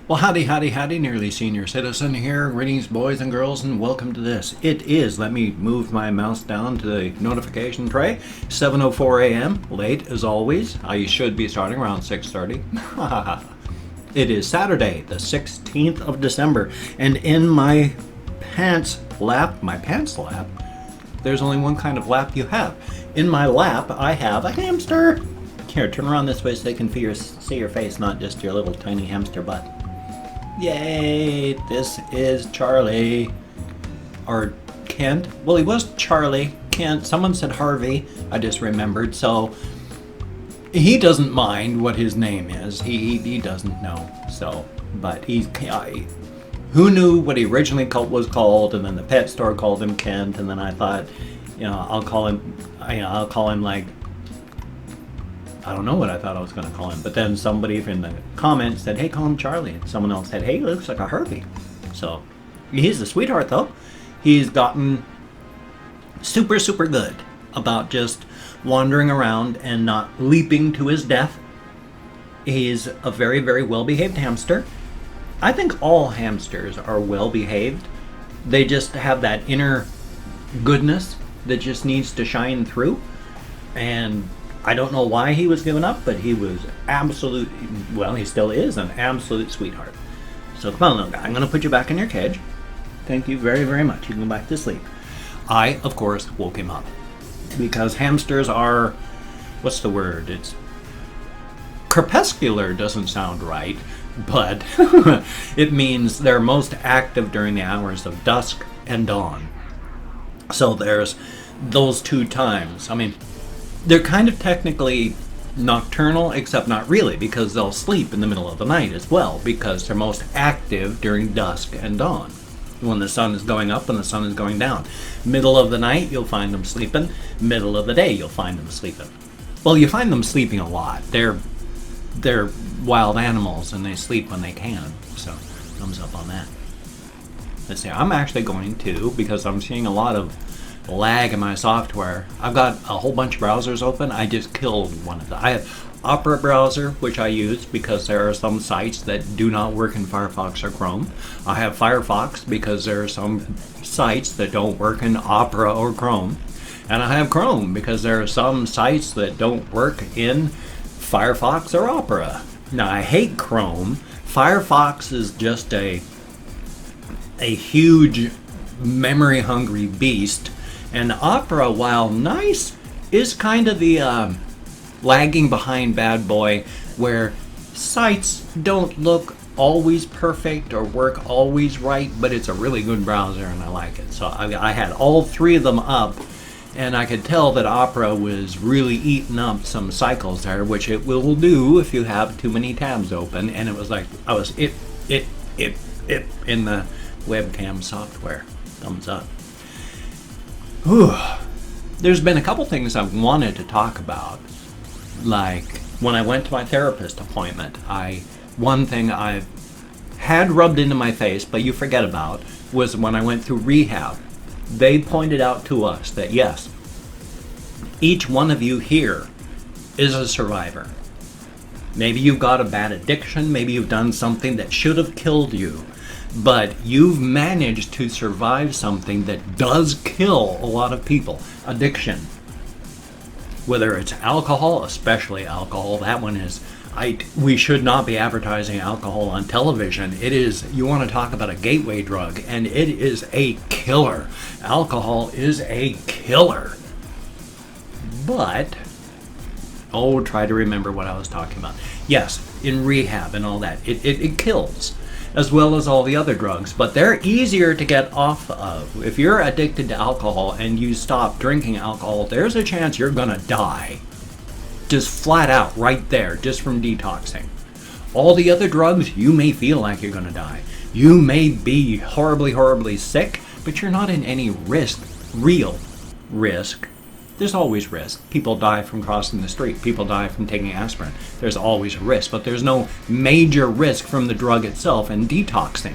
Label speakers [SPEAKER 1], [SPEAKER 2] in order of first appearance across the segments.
[SPEAKER 1] Well, howdy, howdy, howdy, nearly senior citizen here. Greetings, boys and girls, and welcome to this. It is, let me move my mouse down to the notification tray, 7:04 a.m., late as always. I should be starting around 6:30. It is Saturday, the 16th of December, and in my pants lap, there's only one kind of lap you have. In my lap, I have a hamster. Here, turn around this way so they can see your face, not just your little tiny hamster butt. Yay, this is Charlie. Or Kent. Well, he was Charlie. Kent. Someone said Harvey. I just remembered. So, he doesn't mind what his name is. He doesn't know. So, but who knew what he originally was called, and then the pet store called him Kent, and then I thought, I'll call him like, I don't know what I thought I was going to call him, but then somebody in the comments said, hey, call him Charlie. And someone else said, hey, he looks like a Harvey. So, he's a sweetheart, though. He's gotten super, super good about just wandering around and not leaping to his death. He's a very, very well-behaved hamster. I think all hamsters are well-behaved. They just have that inner goodness that just needs to shine through. And I don't know why he was given up, but he was he still is an absolute sweetheart. So come on, little guy, I'm going to put you back in your cage. Thank you very, very much. You can go back to sleep. I, of course, woke him up. Because hamsters are, what's the word? It's crepuscular, doesn't sound right, but it means they're most active during the hours of dusk and dawn. So there's those two times. I mean, they're kind of technically nocturnal, except not really, because they'll sleep in the middle of the night as well, because they're most active during dusk and dawn, when the sun is going up and the sun is going down. Middle of the night, you'll find them sleeping. Middle of the day, you'll find them sleeping. Well, you find them sleeping a lot. They're wild animals, and they sleep when they can, so thumbs up on that. Let's see, I'm actually going to, because I'm seeing a lot of lag in my software. I've got a whole bunch of browsers open. I just killed one of them. I have Opera browser, which I use because there are some sites that do not work in Firefox or Chrome. I have Firefox because there are some sites that don't work in Opera or Chrome. And I have Chrome because there are some sites that don't work in Firefox or Opera. Now, I hate Chrome. Firefox is just a huge memory-hungry beast. And Opera, while nice, is kind of the lagging behind bad boy, where sites don't look always perfect or work always right, but it's a really good browser and I like it. So I had all three of them up, and I could tell that Opera was really eating up some cycles there, which it will do if you have too many tabs open. And it was like I was it in the webcam software. Thumbs up. Whew. There's been a couple things I wanted to talk about. Like when I went to my therapist appointment, one thing I had rubbed into my face, but you forget about, was when I went through rehab. They pointed out to us that yes, each one of you here is a survivor. Maybe you've got a bad addiction, maybe you've done something that should have killed you, but you've managed to survive something that does kill a lot of people. Addiction. Whether it's alcohol, especially alcohol, that one is, we should not be advertising alcohol on television. It is, you want to talk about a gateway drug, and it is a killer. Alcohol is a killer. But, try to remember what I was talking about. Yes, in rehab and all that, it kills, as well as all the other drugs, but they're easier to get off of. If you're addicted to alcohol and you stop drinking alcohol, there's a chance you're gonna die. Just flat out, right there, just from detoxing. All the other drugs, you may feel like you're gonna die. You may be horribly, horribly sick, but you're not in any real risk. There's always risk. People die from crossing the street. People die from taking aspirin. There's always a risk, but there's no major risk from the drug itself and detoxing.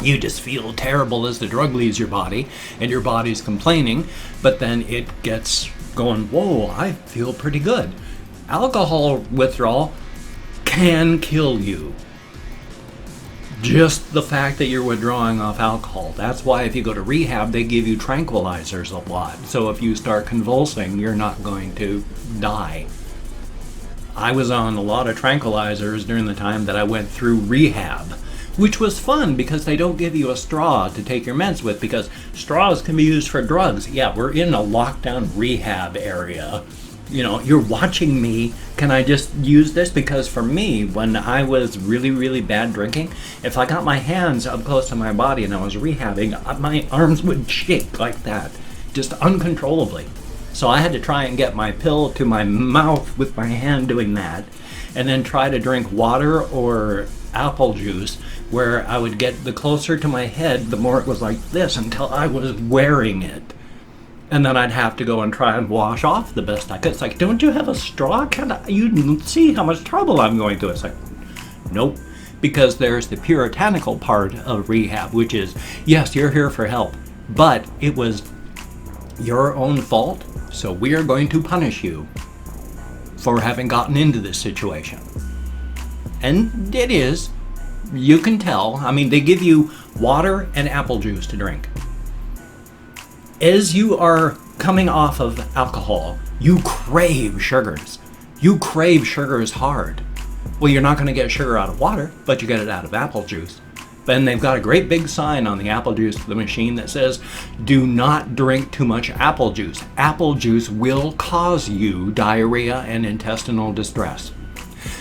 [SPEAKER 1] You just feel terrible as the drug leaves your body, and your body's complaining, but then it gets going, whoa, I feel pretty good. Alcohol withdrawal can kill you. Just the fact that you're withdrawing off alcohol. That's why if you go to rehab, they give you tranquilizers a lot. So if you start convulsing, you're not going to die. I was on a lot of tranquilizers during the time that I went through rehab, which was fun because they don't give you a straw to take your meds with, because straws can be used for drugs. Yeah, we're in a lockdown rehab area. You know, you're watching me. Can I just use this? Because for me, when I was really, really bad drinking, if I got my hands up close to my body and I was rehabbing, my arms would shake like that, just uncontrollably. So I had to try and get my pill to my mouth with my hand doing that, and then try to drink water or apple juice, where I would get the closer to my head, the more it was like this, until I was wearing it. And then I'd have to go and try and wash off the best I could. It's like, don't you have a straw? You see how much trouble I'm going through. It's like, nope. Because there's the puritanical part of rehab, which is, yes, you're here for help, but it was your own fault, so we are going to punish you for having gotten into this situation. And it is. You can tell. I mean, they give you water and apple juice to drink. As you are coming off of alcohol, you crave sugars. You crave sugars hard. Well, you're not going to get sugar out of water, but you get it out of apple juice. Then they've got a great big sign on the apple juice the machine that says, do not drink too much apple juice. Apple juice will cause you diarrhea and intestinal distress.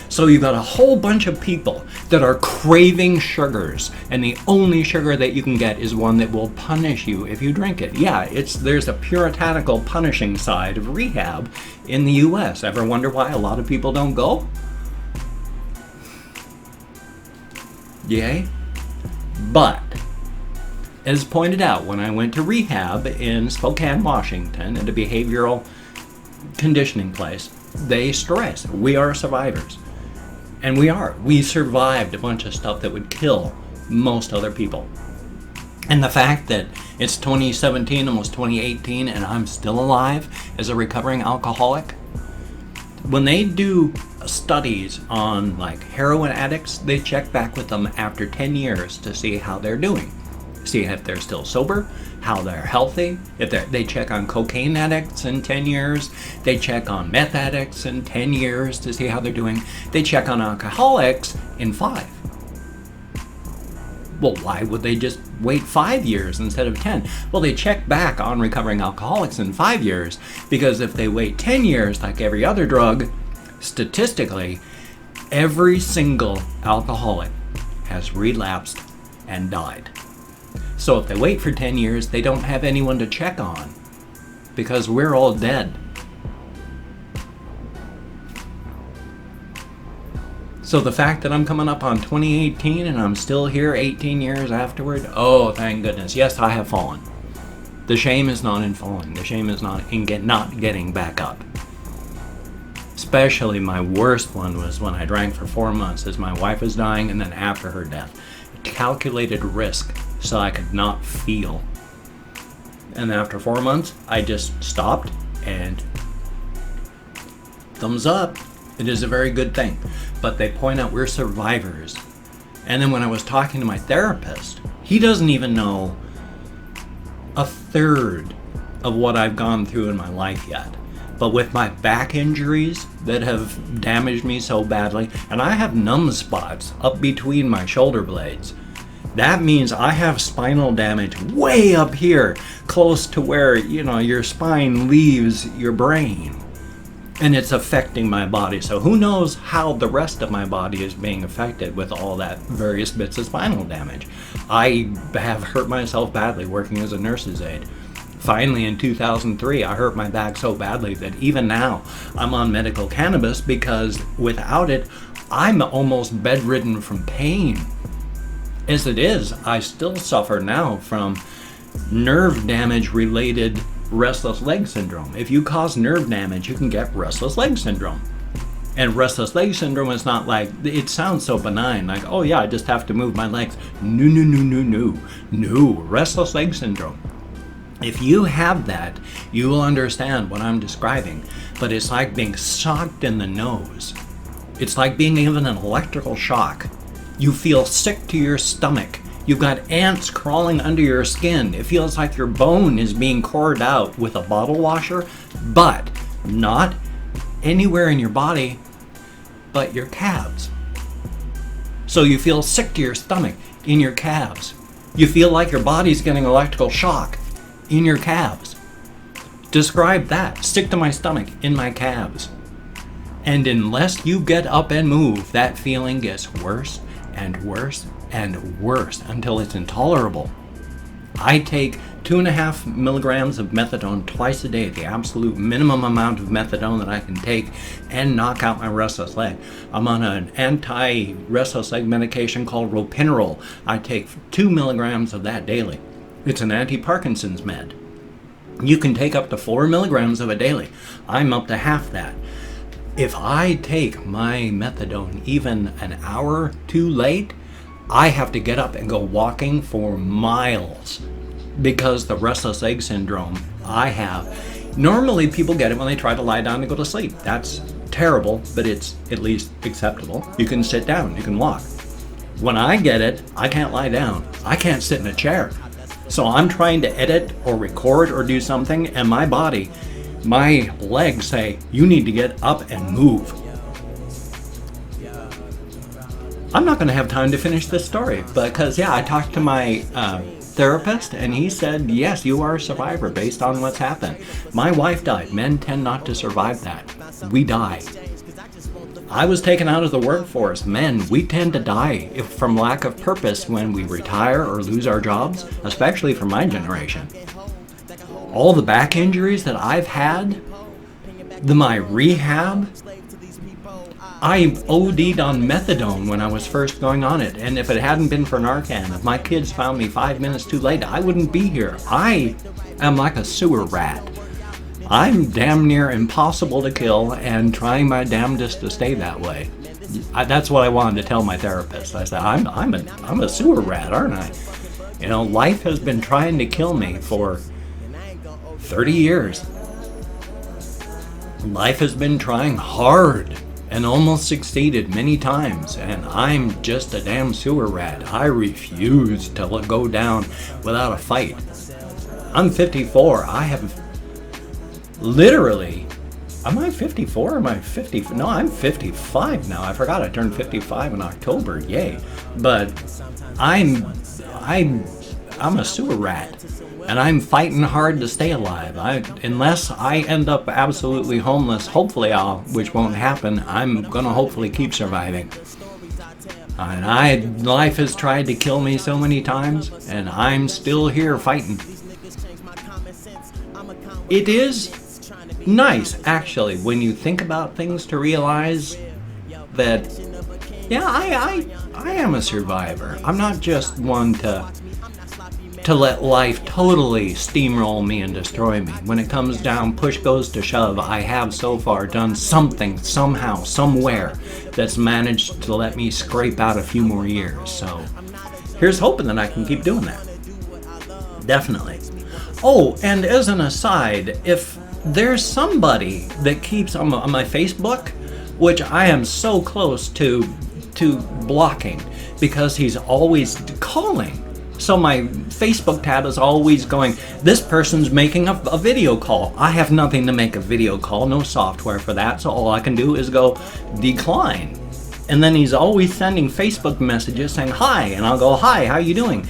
[SPEAKER 1] So you've got a whole bunch of people that are craving sugars, and the only sugar that you can get is one that will punish you if you drink it. Yeah, there's a puritanical punishing side of rehab in the US. Ever wonder why a lot of people don't go? Yay? But, as pointed out, when I went to rehab in Spokane, Washington, at a behavioral conditioning place, they stress we are survivors. And we are. We survived a bunch of stuff that would kill most other people. And the fact that it's 2017, almost 2018, and I'm still alive as a recovering alcoholic. When they do studies on like heroin addicts, they check back with them after 10 years to see how they're doing. See if they're still sober, how they're healthy. They check on cocaine addicts in 10 years. They check on meth addicts in 10 years to see how they're doing. They check on alcoholics in 5. Well, why would they just wait 5 years instead of 10? Well, they check back on recovering alcoholics in 5 years, because if they wait 10 years like every other drug, statistically, every single alcoholic has relapsed and died. So if they wait for 10 years, they don't have anyone to check on, because we're all dead. So the fact that I'm coming up on 2018 and I'm still here 18 years afterward, oh, thank goodness. Yes, I have fallen. The shame is not in falling. The shame is not in not getting back up. Especially my worst one was when I drank for 4 months as my wife was dying, and then after her death. Calculated risk so I could not feel. And after 4 months, I just stopped, and thumbs up. It is a very good thing. But they point out we're survivors. And then when I was talking to my therapist, he doesn't even know a third of what I've gone through in my life yet. But with my back injuries that have damaged me so badly, and I have numb spots up between my shoulder blades, that means I have spinal damage way up here, close to where, your spine leaves your brain. And it's affecting my body. So who knows how the rest of my body is being affected with all that various bits of spinal damage. I have hurt myself badly working as a nurse's aide. Finally, in 2003, I hurt my back so badly that even now I'm on medical cannabis, because without it, I'm almost bedridden from pain. As it is, I still suffer now from nerve damage related restless leg syndrome. If you cause nerve damage, you can get restless leg syndrome. And restless leg syndrome is not like, it sounds so benign, like, oh yeah, I just have to move my legs. No, restless leg syndrome. If you have that, you will understand what I'm describing, but it's like being shocked in the nose. It's like being given an electrical shock. You feel sick to your stomach. You've got ants crawling under your skin. It feels like your bone is being cored out with a bottle washer, but not anywhere in your body but your calves. So you feel sick to your stomach in your calves. You feel like your body's getting electrical shock in your calves. Describe that. Sick to my stomach in my calves. And unless you get up and move, that feeling gets worse and worse and worse until it's intolerable. I take 2.5 milligrams of methadone twice a day, the absolute minimum amount of methadone that I can take, and knock out my restless leg. I'm on an anti-restless leg medication called ropinirole. I take 2 milligrams of that daily. It's an anti-Parkinson's med. You can take up to 4 milligrams of it daily. I'm up to half that. If I take my methadone even an hour too late, I have to get up and go walking for miles because the restless leg syndrome I have. Normally people get it when they try to lie down and go to sleep. That's terrible, but it's at least acceptable. You can sit down, you can walk. When I get it, I can't lie down. I can't sit in a chair. So I'm trying to edit or record or do something, and my body, my legs say, you need to get up and move. I'm not going to have time to finish this story because, I talked to my therapist and he said, yes, you are a survivor based on what's happened. My wife died. Men tend not to survive that. We die. I was taken out of the workforce. Men, we tend to die from lack of purpose when we retire or lose our jobs, especially for my generation. All the back injuries that I've had, my rehab, I OD'd on methadone when I was first going on it, and if it hadn't been for Narcan, if my kids found me 5 minutes too late, I wouldn't be here. I am like a sewer rat. I'm damn near impossible to kill and trying my damnedest to stay that way. That's what I wanted to tell my therapist. I said, I'm a sewer rat, aren't I? You know, life has been trying to kill me for 30 years. Life has been trying hard and almost succeeded many times, and I'm just a damn sewer rat. I refuse to go down without a fight. I'm 54. I have literally, am I 54 or am I 50? No, I'm 55 now. I forgot I turned 55 in October. Yay. But I'm a sewer rat. And I'm fighting hard to stay alive. Unless I end up absolutely homeless, hopefully which won't happen, I'm going to hopefully keep surviving. And life has tried to kill me so many times, and I'm still here fighting. It is nice, actually, when you think about things to realize that, I am a survivor. I'm not just one to let life totally steamroll me and destroy me. When it comes down, push goes to shove, I have so far done something, somehow, somewhere, that's managed to let me scrape out a few more years. So here's hoping that I can keep doing that. Definitely. Oh, and as an aside, if there's somebody that keeps on my Facebook, which I am so close to blocking because he's always calling. So my Facebook tab is always going, this person's making a video call. I have nothing to make a video call, no software for that, so all I can do is go decline. And then he's always sending Facebook messages saying, hi, and I'll go, hi, how you doing?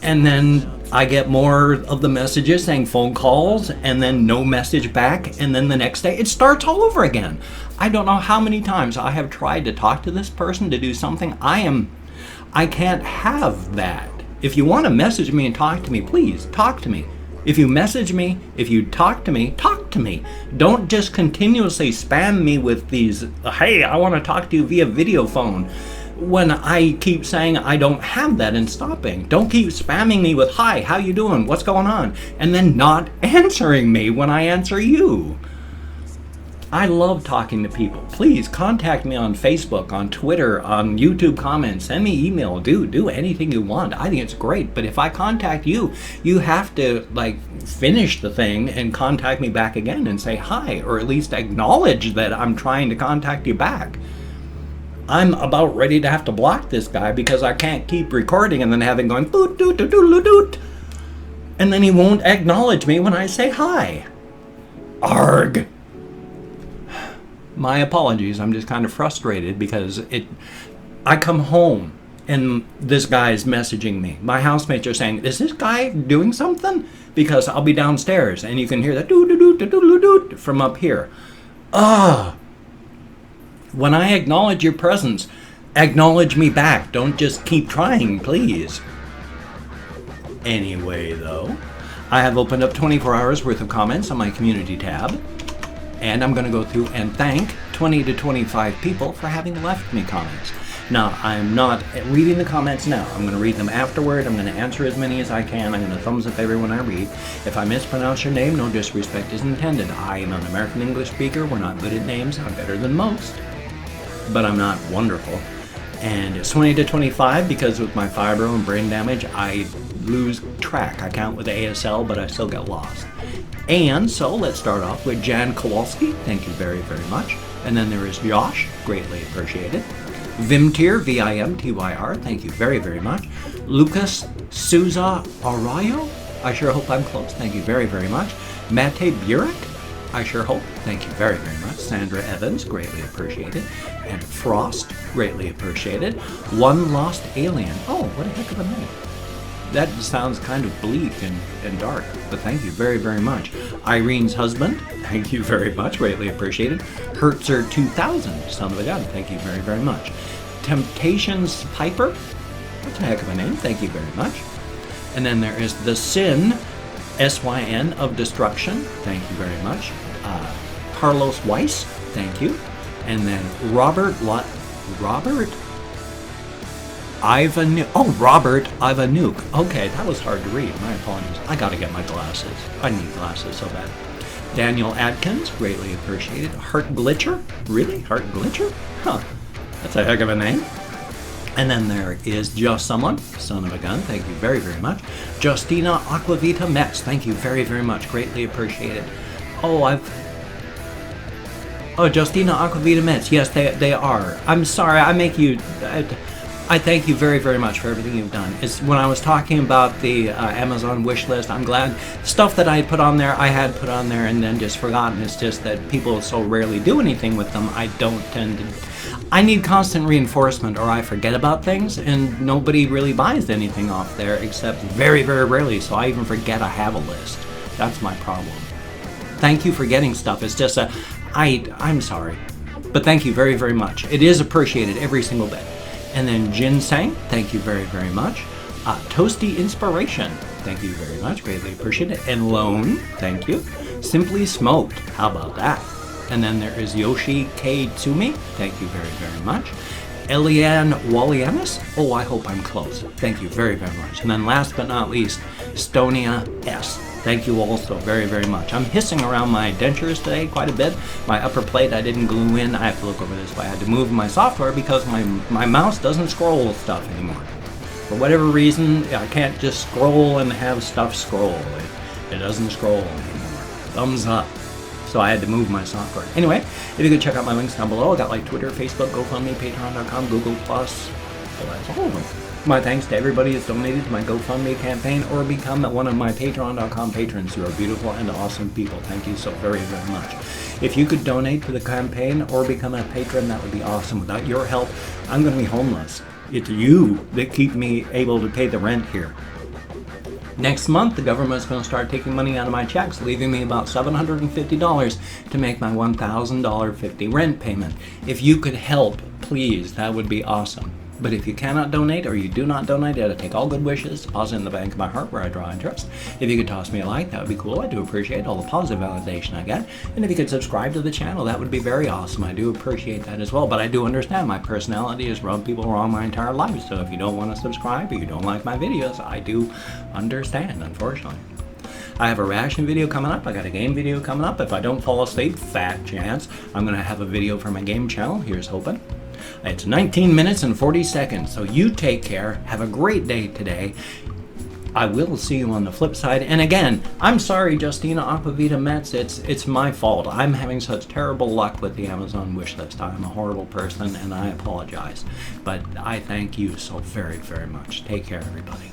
[SPEAKER 1] And then I get more of the messages saying phone calls, and then no message back, and then the next day it starts all over again. I don't know how many times I have tried to talk to this person to do something. I can't have that. If you want to message me and talk to me, please talk to me. If you message me, if you talk to me, talk to me. Don't just continuously spam me with these, hey, I want to talk to you via video phone, when I keep saying I don't have that and stopping. Don't keep spamming me with, hi, how you doing? What's going on? And then not answering me when I answer you. I love talking to people. Please contact me on Facebook, on Twitter, on YouTube comments, send me email, do anything you want. I think it's great. But if I contact you, you have to finish the thing and contact me back again and say hi, or at least acknowledge that I'm trying to contact you back. I'm about ready to have to block this guy because I can't keep recording and then having going doot doot doot doot doot, and then he won't acknowledge me when I say hi. Arg. My apologies. I'm just kind of frustrated because I come home and this guy's messaging me. My housemates are saying, "Is this guy doing something?" Because I'll be downstairs and you can hear that doot doot doot doot doot from up here. When I acknowledge your presence, acknowledge me back. Don't just keep trying, please. Anyway, though, I have opened up 24 hours worth of comments on my community tab, and I'm going to go through and thank 20 to 25 people for having left me comments. Now, I'm not reading the comments now. I'm going to read them afterward. I'm going to answer as many as I can. I'm going to thumbs up everyone I read. If I mispronounce your name, no disrespect is intended. I am an American English speaker. We're not good at names. I'm better than most, but I'm not wonderful. And it's 20 to 25 because with my fibro and brain damage, I lose track. I count with ASL, but I still get lost. And so let's start off with Jan Kowalski. Thank you very, very much. And then there is Josh. Greatly appreciated. Vimtyr, Vimtyr, thank you very, very much. Lucas Souza Arroyo, I sure hope I'm close, thank you very, very much. Mate Burek, I sure hope, thank you very, very much. Sandra Evans, greatly appreciated. And Frost, greatly appreciated. One Lost Alien, oh, what a heck of a name. That sounds kind of bleak and dark, but thank you very, very much. Irene's husband, thank you very much, greatly appreciated. Hertzer 2000, son of a gun, thank you very, very much. Temptations Piper, that's a heck of a name, thank you very much. And then there is the Sin, SYN of Destruction, thank you very much. Carlos Weiss, thank you. And then Robert Ivanuk. Okay, that was hard to read. My apologies. I gotta get my glasses. I need glasses so bad. Daniel Adkins, greatly appreciated. Heart Glitcher? Really? Heart Glitcher? Huh. That's a heck of a name. And then there is Just Someone, son of a gun. Thank you very, very much. Justina Aquavita Metz. Thank you very, very much. Greatly appreciated. Justina Aquavita Metz. Yes, they are. I'm sorry. I thank you very, very much for everything you've done. It's when I was talking about the Amazon wish list, I'm glad stuff that I had put on there, I had put on there and then just forgotten. It's just that people so rarely do anything with them. I need constant reinforcement or I forget about things and nobody really buys anything off there except very, very rarely. So I even forget I have a list. That's my problem. Thank you for getting stuff. It's just I'm sorry, but thank you very, very much. It is appreciated every single bit. And then Ginseng, thank you very, very much. Toasty Inspiration, thank you very much, greatly appreciate it. And Lone, thank you. Simply Smoked, how about that? And then there is Yoshi K. Tsumi, thank you very, very much. Eliane Wallianis, oh, I hope I'm close. Thank you very, very much. And then last but not least, Stonia S. Thank you also very, very much. I'm hissing around my dentures today quite a bit. My upper plate I didn't glue in. I have to look over this, but I had to move my software because my mouse doesn't scroll stuff anymore. For whatever reason, I can't just scroll and have stuff scroll. It doesn't scroll anymore. Thumbs up. So I had to move my software. Anyway, if you could check out my links down below, I got like Twitter, Facebook, GoFundMe, Patreon.com, Google+. Well, that's all of them. My thanks to everybody who's donated to my GoFundMe campaign or become one of my Patreon.com patrons. You are beautiful and awesome people. Thank you so very, very much. If you could donate to the campaign or become a patron, that would be awesome. Without your help, I'm going to be homeless. It's you that keep me able to pay the rent here. Next month, the government's going to start taking money out of my checks, leaving me about $750 to make my $1,000.50 rent payment. If you could help, please, that would be awesome. But if you cannot donate or you do not donate, I take all good wishes, deposit in the bank of my heart where I draw interest. If you could toss me a like, that would be cool. I do appreciate all the positive validation I get. And if you could subscribe to the channel, that would be very awesome. I do appreciate that as well. But I do understand my personality has rubbed people wrong my entire life. So if you don't want to subscribe or you don't like my videos, I do understand, unfortunately. I have a reaction video coming up. I got a game video coming up. If I don't fall asleep, fat chance, I'm going to have a video for my game channel. Here's hoping. It's 19 minutes and 40 seconds, so you take care. Have a great day today. I will see you on the flip side. And again, I'm sorry, Justina Aquavita Metz. It's my fault. I'm having such terrible luck with the Amazon wish list. I'm a horrible person, and I apologize. But I thank you so very, very much. Take care, everybody.